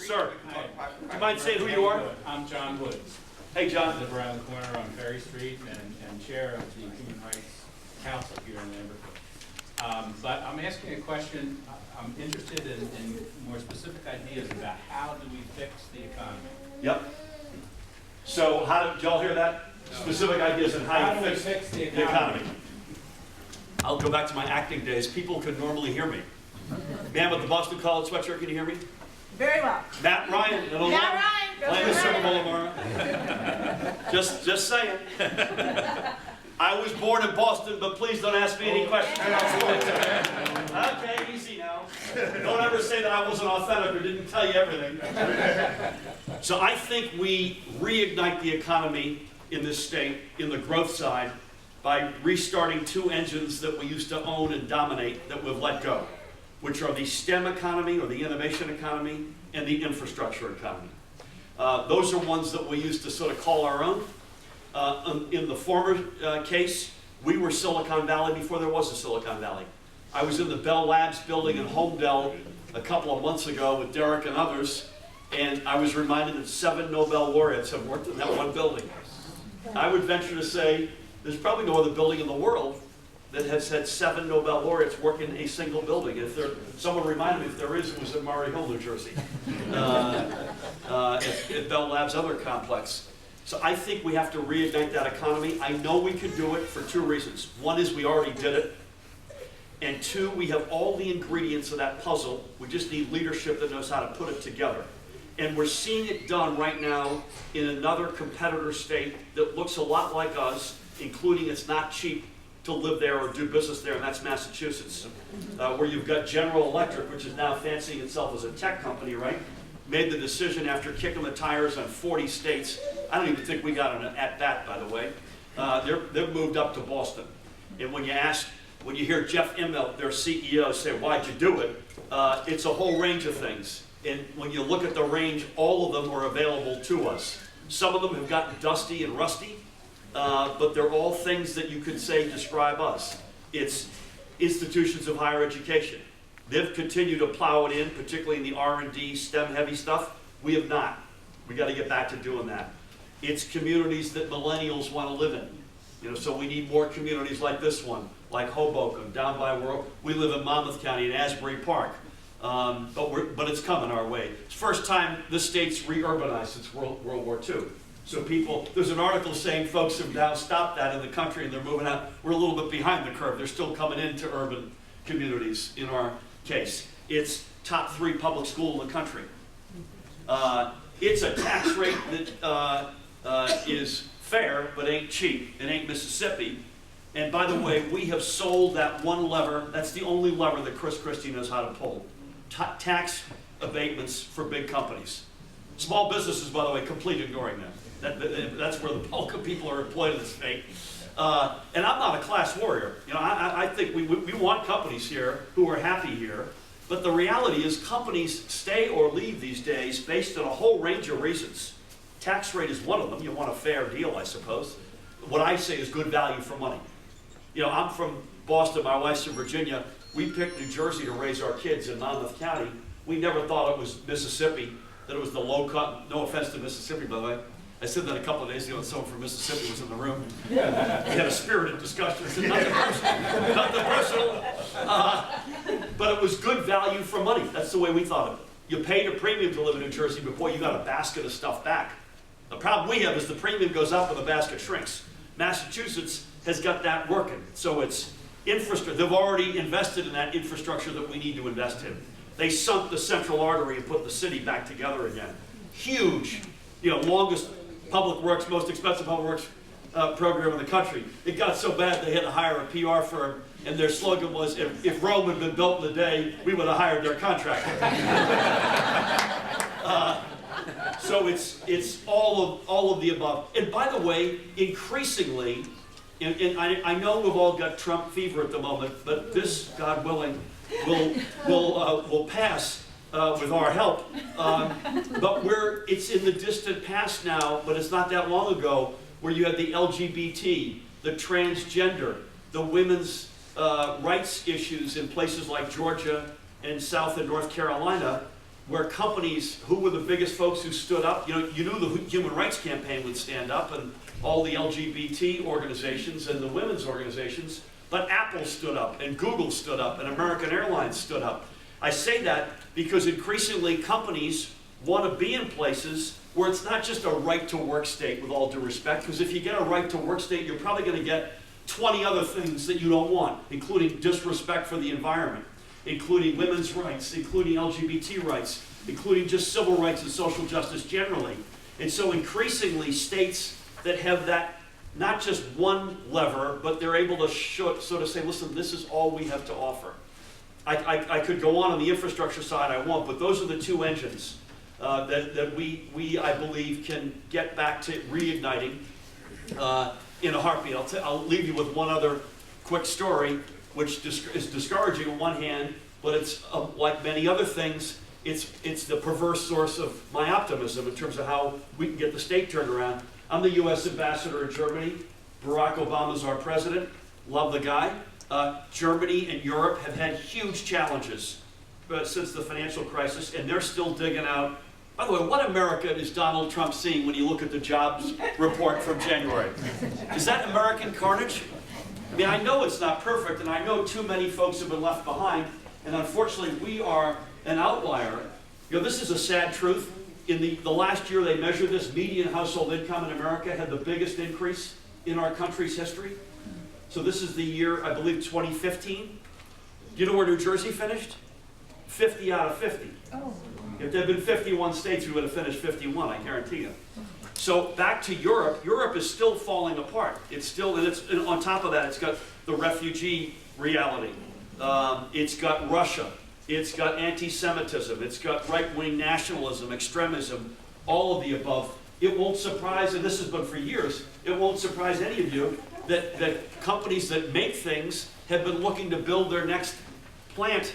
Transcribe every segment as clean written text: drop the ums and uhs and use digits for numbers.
Sir, Hi. do you mind saying who you are? I'm John Woods. Hey, I John. live around the corner on Ferry Street and chair of the Human Rights Council here in Lambertville. But I'm asking a question. I'm interested in more specific ideas about how do we fix the economy. Yep. So how did y'all hear that? Specific ideas on how do you we fix the the economy. I'll go back to my acting days. People could normally hear me. Man with the Boston College sweatshirt, can you hear me? Very well. Matt Ryan. Matt Ryan. Playing the Super Bowl tomorrow. Just saying. I was born in Boston, but please don't ask me any questions. Okay, easy now. Don't ever say that I wasn't authentic or didn't tell you everything. So I think we reignite the economy in this state, in the growth side, by restarting two engines that we used to own and dominate that we've let go, which are the STEM economy, or the innovation economy, and the infrastructure economy. Those are ones that we used to sort of call our own. In the former case, we were Silicon Valley before there was a Silicon Valley. I was in the Bell Labs building in Homedale a couple of months ago with Derek and others, and I was reminded that 7 Nobel laureates have worked in that one building. I would venture to say there's probably no other building in the world that has had 7 Nobel laureates work in a single building. If there, someone reminded me if there is, it was in Murray Hill, New Jersey, at Bell Labs' other complex. So I think we have to reignite that economy. I know we could do it for 2 reasons. One is we already did it. And 2, we have all the ingredients of that puzzle. We just need leadership that knows how to put it together. And we're seeing it done right now in another competitor state that looks a lot like us, including it's not cheap to live there or do business there, and that's Massachusetts, where you've got General Electric, which is now fancying itself as a tech company, right? Made the decision after kicking the tires on 40 states. I don't even think we got an at-bat, by the way. They've moved up to Boston. And when you hear Jeff Immelt, their CEO, say, why'd you do it? It's a whole range of things. And when you look at the range, all of them are available to us. Some of them have gotten dusty and rusty, but they're all things that you could say describe us. It's institutions of higher education. They've continued to plow it in, particularly in the R&D, STEM-heavy stuff. We have not. We got to get back to doing that. It's communities that millennials want to live in. You know, so we need more communities like this one, like Hoboken, down by where we live in Monmouth County in Asbury Park. But it's coming our way. It's the first time this state's re-urbanized since World War II. So there's an article saying folks have now stopped that in the country and they're moving out. We're a little bit behind the curve. They're still coming into urban communities in our case. It's top 3 public school in the country. It's a tax rate that is fair, but ain't cheap. It ain't Mississippi. And by the way, we have sold that one lever. That's the only lever that Chris Christie knows how to pull. Tax abatements for big companies. Small businesses, by the way, completely ignoring them. That's where the bulk of people are employed in the state. And I'm not a class warrior. You know, I think we want companies here who are happy here. But the reality is companies stay or leave these days based on a whole range of reasons. Tax rate is one of them. You want a fair deal, I suppose. What I say is good value for money. You know, I'm from Boston, my wife's from Virginia. We picked New Jersey to raise our kids in Monmouth County. We never thought it was Mississippi, that it was the low cut. No offense to Mississippi, by the way. I said that a couple of days ago and someone from Mississippi was in the room. We had a spirited discussion. I said, nothing personal. But it was good value for money. That's the way we thought of it. You paid a premium to live in New Jersey before you got a basket of stuff back. The problem we have is the premium goes up and the basket shrinks. Massachusetts has got that working. So it's infrastructure. They've already invested in that infrastructure that we need to invest in. They sunk the central artery and put the city back together again. Huge, you know, longest public works, most expensive public works program in the country. It got so bad they had to hire a PR firm, and their slogan was, if Rome had been built in a day, we would have hired their contractor. So it's all of the above. And by the way, increasingly, and I know we've all got Trump fever at the moment, but this, God willing, will pass with our help. But it's in the distant past now, but it's not that long ago, where you had the LGBT, the transgender, the women's rights issues in places like Georgia and South and North Carolina, where companies, who were the biggest folks who stood up? You knew the Human Rights Campaign would stand up, and all the LGBT organizations and the women's organizations, but Apple stood up, and Google stood up, and American Airlines stood up. I say that because increasingly companies want to be in places where it's not just a right-to-work state, with all due respect, because if you get a right-to-work state, you're probably going to get 20 other things that you don't want, including disrespect for the environment, including women's rights, including LGBT rights, including just civil rights and social justice generally. And so increasingly states that have that, not just one lever, but they're able to sort of say, listen, this is all we have to offer. I could go on the infrastructure side, I won't, but those are the two engines that we, I believe, can get back to reigniting in a heartbeat. I'll leave you with one other quick story, which is discouraging on one hand, but it's like many other things, it's the perverse source of my optimism in terms of how we can get the state turned around. I'm the U.S. ambassador in Germany. Barack Obama's our president. Love the guy. Germany and Europe have had huge challenges since the financial crisis, and they're still digging out. By the way, what America is Donald Trump seeing when you look at the jobs report from January? Is that American carnage? I mean, I know it's not perfect, and I know too many folks have been left behind, and unfortunately we are an outlier. You know, this is a sad truth. In the last year they measured this, median household income in America had the biggest increase in our country's history. So this is the year, I believe, 2015. Do you know where New Jersey finished? 50 out of 50. Oh. If there had been 51 states, we would have finished 51, I guarantee you. So back to Europe. Europe is still falling apart. It's still, and on top of that, it's got the refugee reality. It's got Russia. It's got anti-Semitism. It's got right-wing nationalism, extremism, all of the above. It won't surprise, and this has been for years, it won't surprise any of you that companies that make things have been looking to build their next plant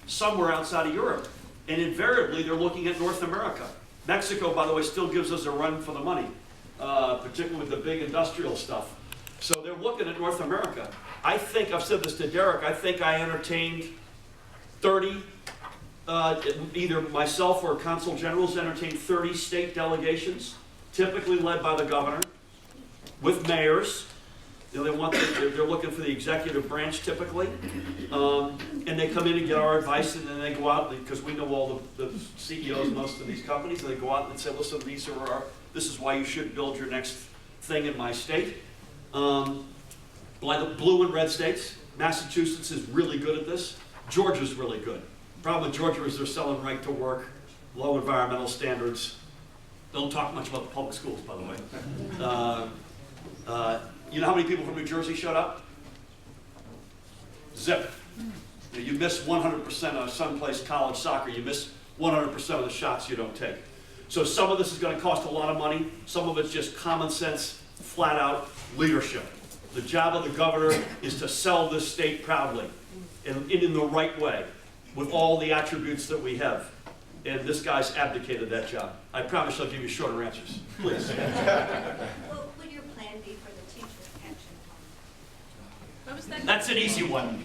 somewhere outside of Europe. And invariably, they're looking at North America. Mexico, by the way, still gives us a run for the money, particularly with the big industrial stuff. So they're looking at North America. I think, I've said this to Derek, I think I entertained 30, either myself or consul generals entertained 30 state delegations, typically led by the governor, with mayors. You know, they're looking for the executive branch typically, and they come in and get our advice, and then they go out, because we know all the CEOs of most of these companies, and they go out and say, listen, this is why you should build your next thing in my state. Like the blue and red states, Massachusetts is really good at this. Georgia's really good. The problem with Georgia is they're selling right to work, low environmental standards. Don't talk much about the public schools, by the way. You know how many people from New Jersey showed up? Zip. You miss 100% of son plays college soccer. You miss 100% of the shots you don't take. So some of this is going to cost a lot of money. Some of it's just common sense, flat out leadership. The job of the governor is to sell this state proudly and in the right way with all the attributes that we have. And this guy's abdicated that job. I promise I'll give you shorter answers. Please. What would your plan be for the teacher's pension fund? What was that? That's an easy one.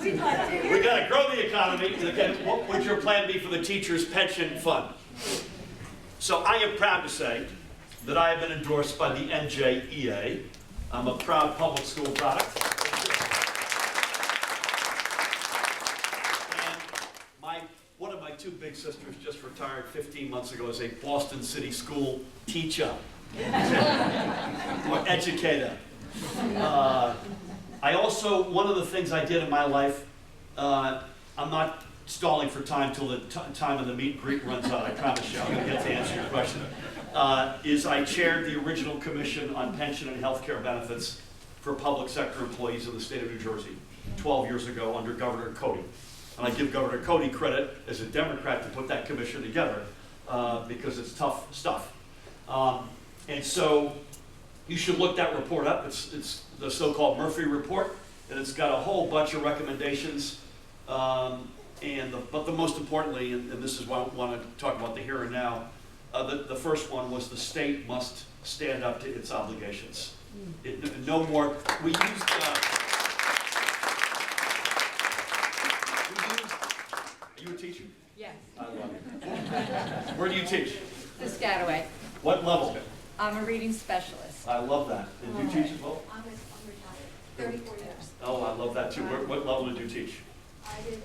We got to grow the economy. Again, what would your plan be for the teacher's pension fund? So I am proud to say that I have been endorsed by the NJEA. I'm a proud public school product. And one of my two big sisters just retired 15 months ago as a Boston City School teacher or educator. I also, one of the things I did in my life, I'm not stalling for time till the time of the meet and greet runs out, I promise you. I'm going to get to answer your question. Is I chaired the original commission on pension and health care benefits for public sector employees in the state of New Jersey 12 years ago under Governor Cody. And I give Governor Cody credit as a Democrat to put that commission together because it's tough stuff. And so you should look that report up. It's the so-called Murphy Report, and it's got a whole bunch of recommendations. But the most importantly, and this is why I want to talk about the here and now, the first one was the state must stand up to its obligations. No more, we used you a teacher? Yes, I love it. Where do you teach? Piscataway. What level? I'm a reading specialist. I love that. And you teach as well? I'm retired, 34 years. Oh, I love that too. What level did you teach? I did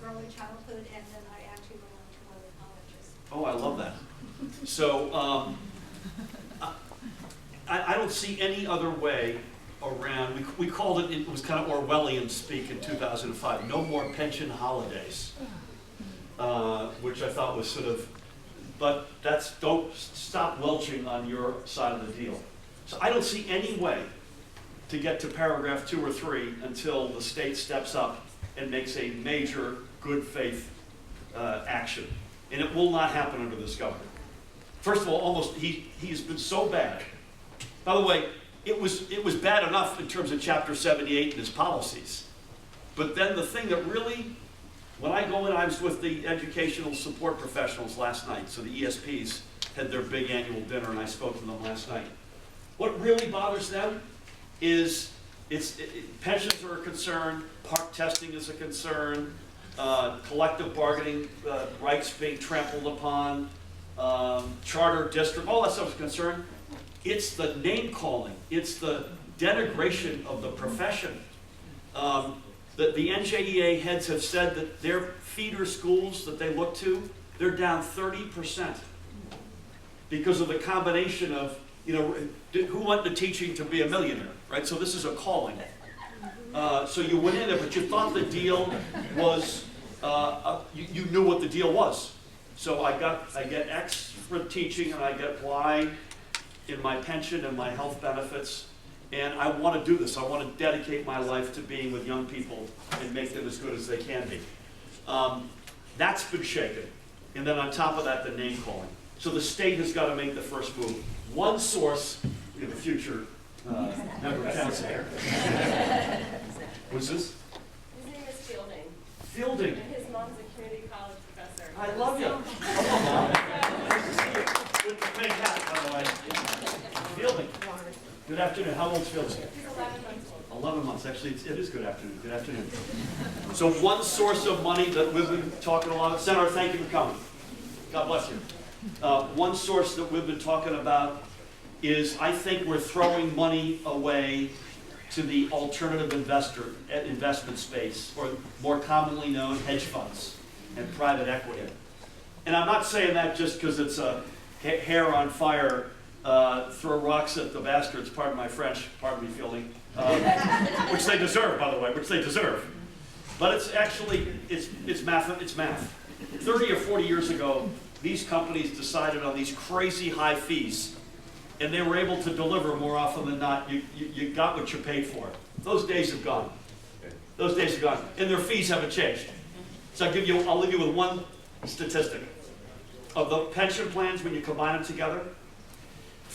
early childhood, and then I actually went on to other colleges. Oh, I love that. So, I don't see any other way around, we called it, it was kind of Orwellian speak in 2005, no more pension holidays, which I thought was sort of, but don't stop welching on your side of the deal. So I don't see any way to get to paragraph 2 or 3 until the state steps up and makes a major good faith action. And it will not happen under this governor. First of all, he's been so bad. By the way, it was bad enough in terms of Chapter 78 and his policies. But then the thing that really, when I go in, I was with the educational support professionals last night, so the ESPs had their big annual dinner, and I spoke to them last night. What really bothers them is pensions are a concern, park testing is a concern, collective bargaining rights being trampled upon, charter district, all that stuff is a concern. It's the name calling, it's the denigration of the profession. The NJEA heads have said that their feeder schools that they look to, they're down 30% because of the combination of, who went to teaching to be a millionaire, right? So this is a calling. So you went in there, but you thought the deal was, you knew what the deal was. So I get X for teaching, and I get Y in my pension and my health benefits. And I want to do this. I want to dedicate my life to being with young people and make them as good as they can be. That's been shaken. And then on top of that, the name calling. So the state has got to make the first move. One source, we have a future member of council here. What's this? His name is Fielding. Fielding. And his mom's a community college professor. I love you. Hello, Mom. Nice to see you. With the pink hat, by the way. Fielding. Good afternoon. How old's Fielding? He's 11 months old. 11 months. Actually, it is good afternoon. Good afternoon. So one source of money that we've been talking a lot about, Senator, thank you for coming. God bless you. One source that we've been talking about is, I think we're throwing money away to the alternative investment space, or more commonly known hedge funds and private equity. And I'm not saying that just because it's a hair on fire, throw rocks at the bastards, pardon my French, pardon me, Fielding, which they deserve, by the way, which they deserve. But it's actually, it's math. 30 or 40 years ago, these companies decided on these crazy high fees, and they were able to deliver more often than not. You got what you paid for. Those days have gone. Those days have gone, and their fees haven't changed. So I'll leave you with one statistic. Of the pension plans, when you combine them together,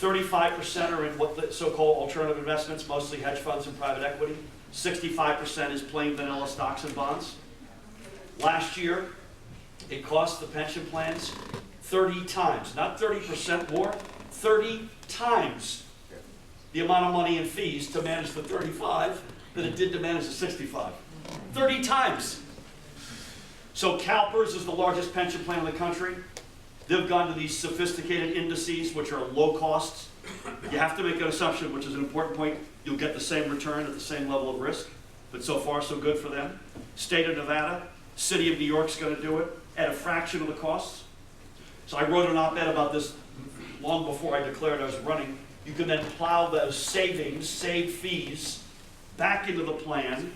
35% are in what the so-called alternative investments, mostly hedge funds and private equity. 65% is plain vanilla stocks and bonds. Last year, it cost the pension plans 30 times, not 30% more, 30 times the amount of money in fees to manage the 35 than it did to manage the 65. 30 times. So CalPERS is the largest pension plan in the country. They've gone to these sophisticated indices, which are low costs. You have to make an assumption, which is an important point. You'll get the same return at the same level of risk. But so far, so good for them. State of Nevada, City of New York's going to do it at a fraction of the costs. So I wrote an op-ed about this long before I declared I was running. You can then plow those saved fees back into the plan,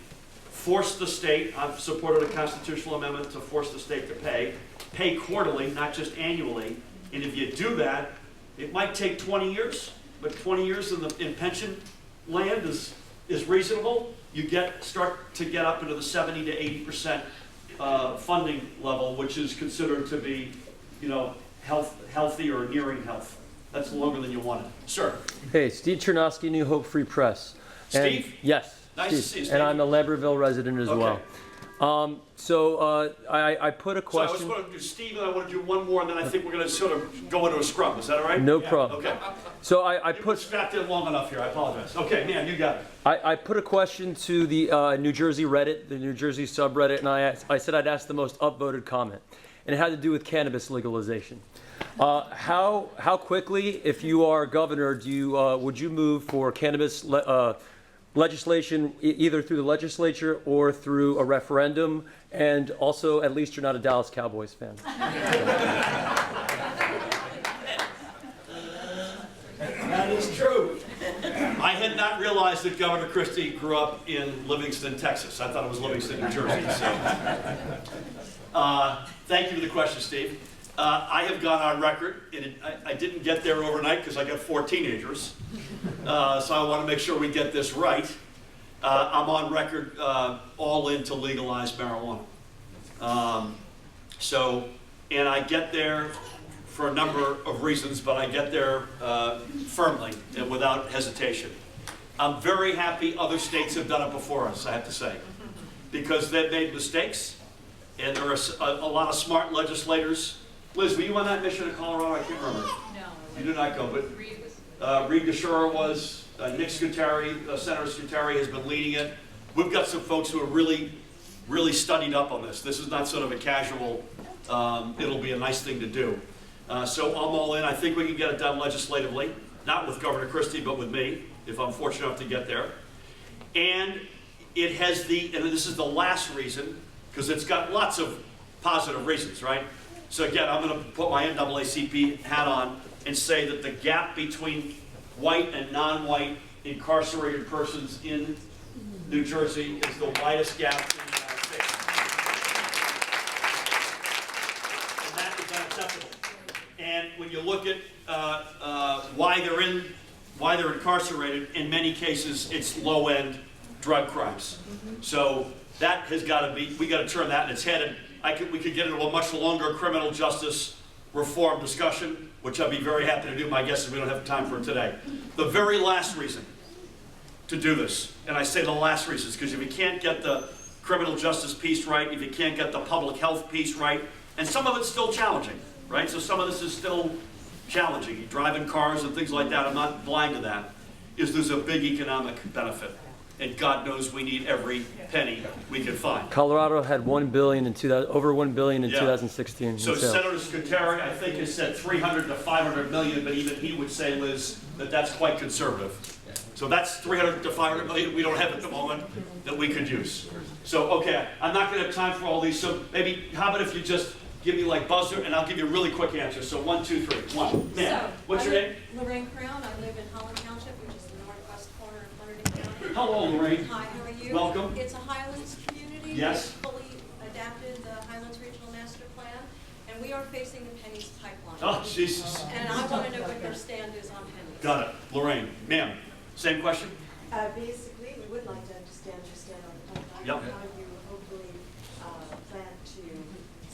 force the state. I've supported a constitutional amendment to force the state to pay quarterly, not just annually. And if you do that, it might take 20 years, but 20 years in pension land is reasonable. You start to get up into the 70 to 80% funding level, which is considered to be, healthy or nearing health. That's longer than you wanted. Sir. Hey, Steve Chernowski, New Hope Free Press. Steve? Yes. Nice Steve. to see you, Steve. And I'm a Lambertville resident as well. I put a So I was question. going to do Steve, and I want to do one more, and then I think we're going to sort of go into a scrum. Is that all right? No problem. Okay. So I You put put strapped in long enough here. I apologize. Okay, man, you got it. I put a question to the New Jersey Reddit, the New Jersey subreddit, and I said I'd ask the most upvoted comment, and it had to do with cannabis legalization. How quickly, if you are governor, would you move for cannabis legislation either through the legislature or through a referendum? And also, at least you're not a Dallas Cowboys fan. That is true. I had not realized that Governor Christie grew up in Livingston, Texas. I thought it was Livingston, New Jersey. So, thank you for the question, Steve. I have gone on record, and I didn't get there overnight because I got 4 teenagers. So I want to make sure we get this right. I'm on record all in to legalize marijuana. And I get there for a number of reasons, but I get there firmly and without hesitation. I'm very happy other states have done it before us, I have to say, because they've made mistakes, and there are a lot of smart legislators. Liz, were you on that mission in Colorado? I can't remember. No. You did not go, but Reed Gashura was, Nick Scutari, Senator Scutari has been leading it. We've got some folks who are really studied up on this. This is not sort of a casual, it'll be a nice thing to do. So I'm all in. I think we can get it done legislatively, not with Governor Christie, but with me, if I'm fortunate enough to get there. And it has and this is the last reason, because it's got lots of positive reasons, right? So again, I'm going to put my NAACP hat on and say that the gap between white and non-white incarcerated persons in New Jersey is the widest gap in the United States. And that is unacceptable. And when you look at why they're incarcerated, in many cases it's low-end drug crimes. So that has got to be, we got to turn that in its head. And we could get into a much longer criminal justice reform discussion, which I'd be very happy to do. My guess is we don't have time for it today. The very last reason to do this, and I say the last reason, is because if you can't get the criminal justice piece right, if you can't get the public health piece right, and some of it's still challenging, right? So some of this is still challenging. You drive in cars and things like that, I'm not blind to that, is there's a big economic benefit. And God knows we need every penny we can find. Colorado had $1 billion in over $1 billion in 2016. So Senator Scutari, I think, has said 300 to 500 million, but even he would say, Liz, that that's quite conservative. So that's 300 to 500 million we don't have at the moment that we could use. So, okay, I'm not going to have time for all these. So maybe, how about if you just give me like buzzer, and I'll give you a really quick answer. So 1, 2, 3, 1. Man, what's your name? Lorraine Crown. I live in Holland Township, which is the northwest corner of Hunterdon County. Hello, Lorraine. Hi, how are you? Welcome. It's a Highlands community. Yes. We fully adapted the Highlands Regional Master Plan, and we are facing the PennEast Pipeline. Oh, Jesus. And I want to know what your stand is on PennEast. Got it. Lorraine, ma'am, same question? Basically, we would like to understand your stand on the pipeline. Yep. How you hopefully plan to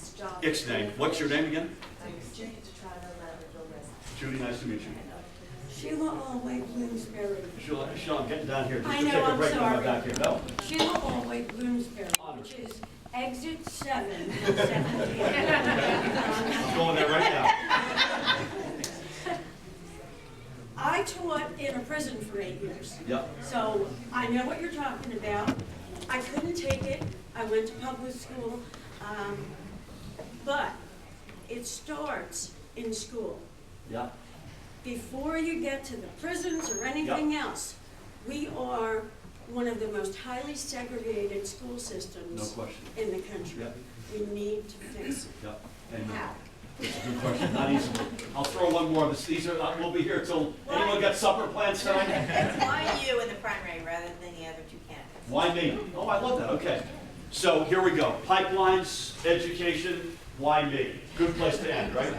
stop. Ixnay. What's your name again? I'm Judy Detrano, Lambertville resident. Judy, nice to meet you. Sheila Allway Bloomsbury. Sheila, I'm getting down here. Just I to know, take a I'm break on my sorry. back here. No? Sheila Allway Bloomsbury, which is exit 7 and 17. I'm going there right now. I taught in a prison for 8 years. Yep. So I know what you're talking about. I couldn't take it. I went to public school. But it starts in school. Yeah. Before you get to the prisons or anything else, we are one of the most highly segregated school systems No question. in the country. Yep. We need to fix it. Yep. And How? good question. Not easy. I'll throw one more. These are, we'll be here till, anyone got supper plans tonight? Why you in the primary rather than the other two candidates? Why me? Oh, I love that. Okay. So here we go. Pipelines, education, why me? Good place to end, right?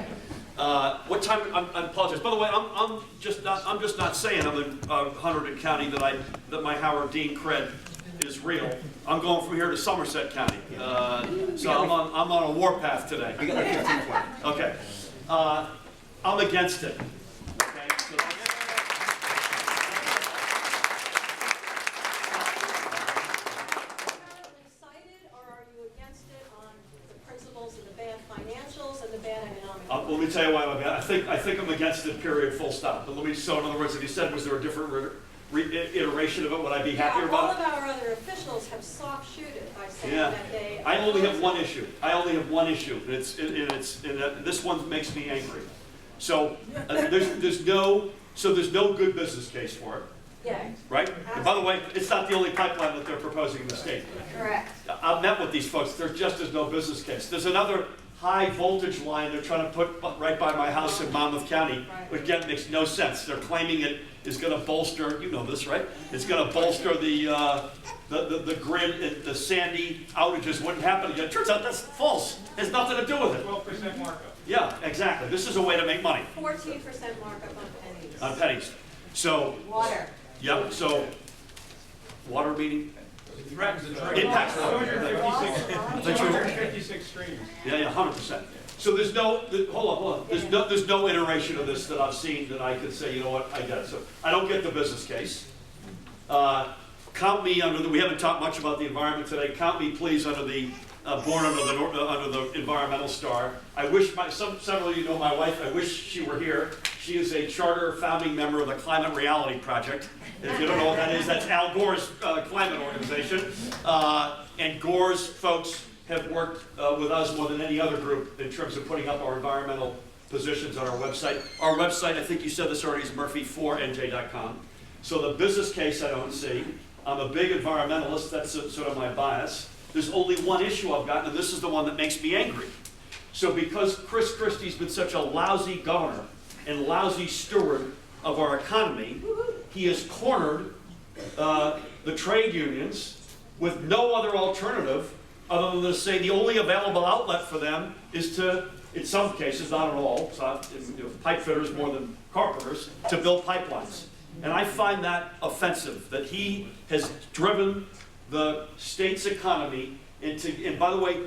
What time? I apologize. By the way, I'm just not saying I'm in Hunterdon County that my Howard Dean cred is real. I'm going from here to Somerset County, so I'm on a warpath today. We got like 15, 20. Okay. I'm against it. Okay. So Excited, or are tell you why I'm against. I think I'm against it, period, full stop. But let me, so in other words, if you said, was there a different iteration of it, would I be happier All about of it? our other officials have soft shooted by saying Yeah. that they. I only have one issue. And this one makes me angry. So there's no good business case for it, Yeah, right? And by the way, it's not the only pipeline that they're proposing in the state. correct. I've met with these folks. There just is no business case. There's another high voltage line they're trying to put right by my house in Monmouth County, which again makes no sense. They're claiming it is going to bolster, you know this, right? It's going to bolster the grid, and the Sandy outages wouldn't happen again. Turns out that's false. Has nothing to do with it. 12% markup. Yeah, exactly. This is a way to make money 14% markup on pennies. on pennies. So, Water. yep. So, water meeting. Threatens the trade. Impacts water. 256 streams. Yeah, 100%. So there's no, hold on. There's no iteration of this that I've seen that I could say, you know what, I get it. So I don't get the business case. Count me under the, we haven't talked much about the environment today. Count me please under the, born under the environmental star. I wish several of you know my wife, I wish she were here. She is a charter founding member of the Climate Reality Project. And if you don't know what that is, that's Al Gore's climate organization. And Gore's folks have worked with us more than any other group in terms of putting up our environmental positions on our website. Our website, I think you said this already, is murphy4nj.com. So the business case I don't see. I'm a big environmentalist, that's sort of my bias. There's only one issue I've gotten, and this is the one that makes me angry. So because Chris Christie's been such a lousy governor and lousy steward of our economy, he has cornered the trade unions with no other alternative other than to say the only available outlet for them is to, in some cases, not at all, so pipe fitters more than carpenters, to build pipelines. And I find that offensive, that he has driven the state's economy into, and by the way,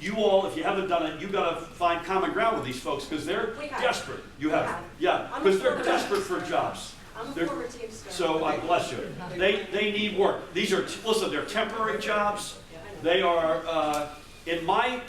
you all, if you haven't done it, you've got to find common ground with these folks because they're desperate. You have, yeah, because they're desperate for jobs. I'm a They're- former Teamster. So I bless you. They need work. These are, listen, they're temporary jobs. They are, in my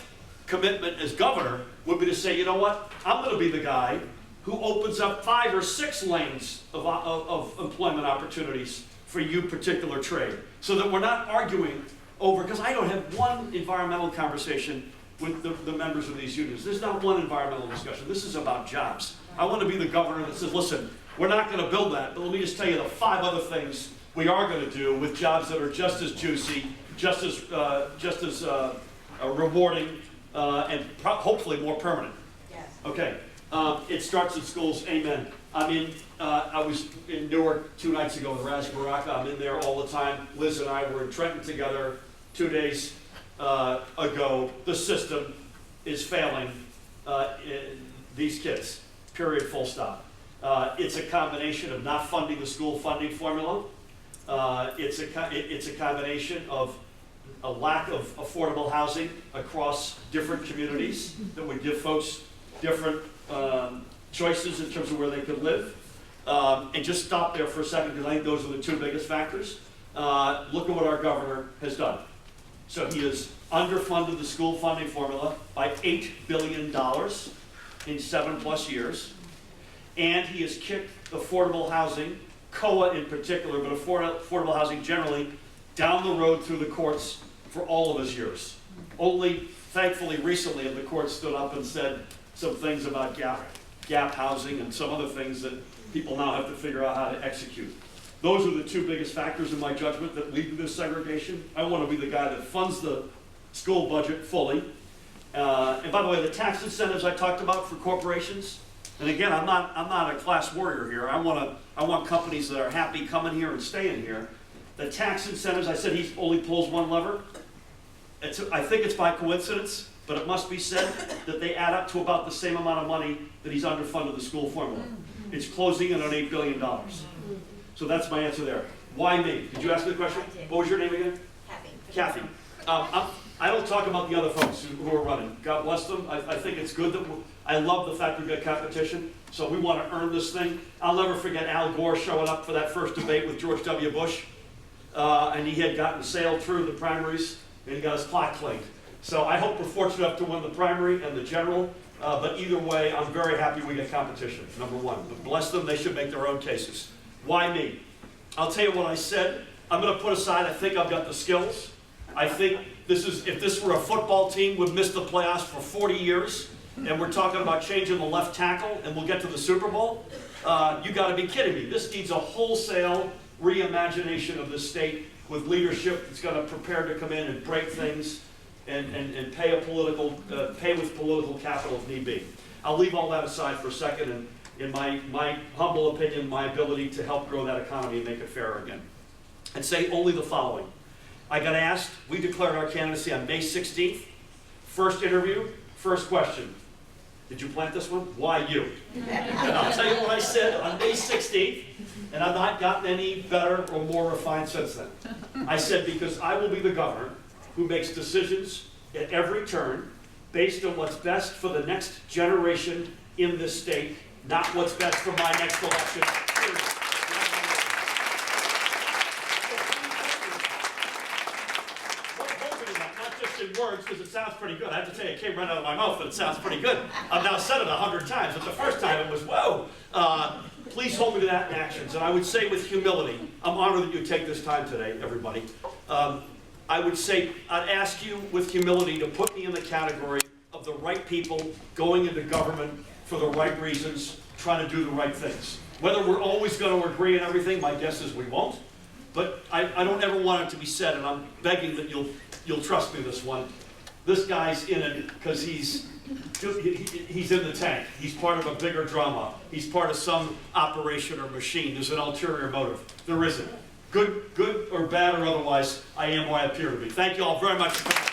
commitment as governor would be to say, you know what, I'm going to be the guy who opens up 5 or 6 lanes of employment opportunities for you particular trade. So that we're not arguing over, because I don't have one environmental conversation with the members of these unions. There's not one environmental discussion. This is about jobs. I want to be the governor that says, listen, we're not going to build that, but let me just tell you the 5 other things we are going to do with jobs that are just as juicy, just as rewarding, and hopefully more permanent. Yes. Okay, it starts in schools, amen. I was in Newark 2 nights ago with Raz Baraka. I'm in there all the time. Liz and I were in Trenton together 2 days ago. The system is failing these kids, period, full stop. It's a combination of not funding the school funding formula. It's a combination of a lack of affordable housing across different communities that would give folks different choices in terms of where they could live. And just stop there for a second because I think those are the 2 biggest factors. Look at what our governor has done. So he has underfunded the school funding formula by $8 billion in 7+ years. And he has kicked affordable housing, COA in particular, but affordable housing generally, down the road through the courts for all of his years. Only, thankfully, recently have the courts stood up and said some things about gap housing and some other things that people now have to figure out how to execute. Those are the 2 biggest factors in my judgment that lead to this segregation. I want to be the guy that funds the school budget fully. And by the way, the tax incentives I talked about for corporations, and again, I'm not a class warrior here. I want companies that are happy coming here and staying here. The tax incentives, I said he only pulls one lever. I think it's by coincidence, but it must be said that they add up to about the same amount of money that he's underfunded the school formula. It's closing in on $8 billion. So that's my answer there. Why me? Did you ask me the question? What was your name again? Kathy. I don't talk about the other folks who are running. God bless them. I think it's good that I love the fact we've got competition. So we want to earn this thing. I'll never forget Al Gore showing up for that first debate with George W. Bush. And he had gotten sailed through the primaries and he got his clock claimed. So I hope we're fortunate enough to win the primary and the general. But either way, I'm very happy we get competition, number one. But bless them, they should make their own cases. Why me? I'll tell you what I said. I'm going to put aside, I think I've got the skills. I think if this were a football team, we've missed the playoffs for 40 years, and we're talking about changing the left tackle, and we'll get to the Super Bowl. You got to be kidding me. This needs a wholesale reimagination of the state with leadership that's going to prepare to come in and break things and pay with political capital if need be. I'll leave all that aside for a second, and in my humble opinion, my ability to help grow that economy and make it fairer again. I'd say only the following. I got asked, we declared our candidacy on May 16th. First interview, first question. Did you plant this one? Why you? And I'll tell you what I said on May 16th, and I've not gotten any better or more refined since then. I said, because I will be the governor who makes decisions at every turn based on what's best for the next generation in this state, not what's best for my next election. Period. Not just in words, because it sounds pretty good. I have to tell you, it came right out of my mouth, but it sounds pretty good. I've now said it 100 times, but the first time it was, whoa. Please hold me to that in actions. And I would say with humility, I'm honored that you take this time today, everybody. I would say, I'd ask you with humility to put me in the category of the right people going into government for the right reasons, trying to do the right things. Whether we're always going to agree on everything, my guess is we won't. But I don't ever want it to be said, and I'm begging that you'll trust me this one. This guy's in it because he's in the tank. He's part of a bigger drama. He's part of some operation or machine. There's an ulterior motive. There isn't. Good or bad or otherwise, I am who I appear to be. Thank you all very much for coming.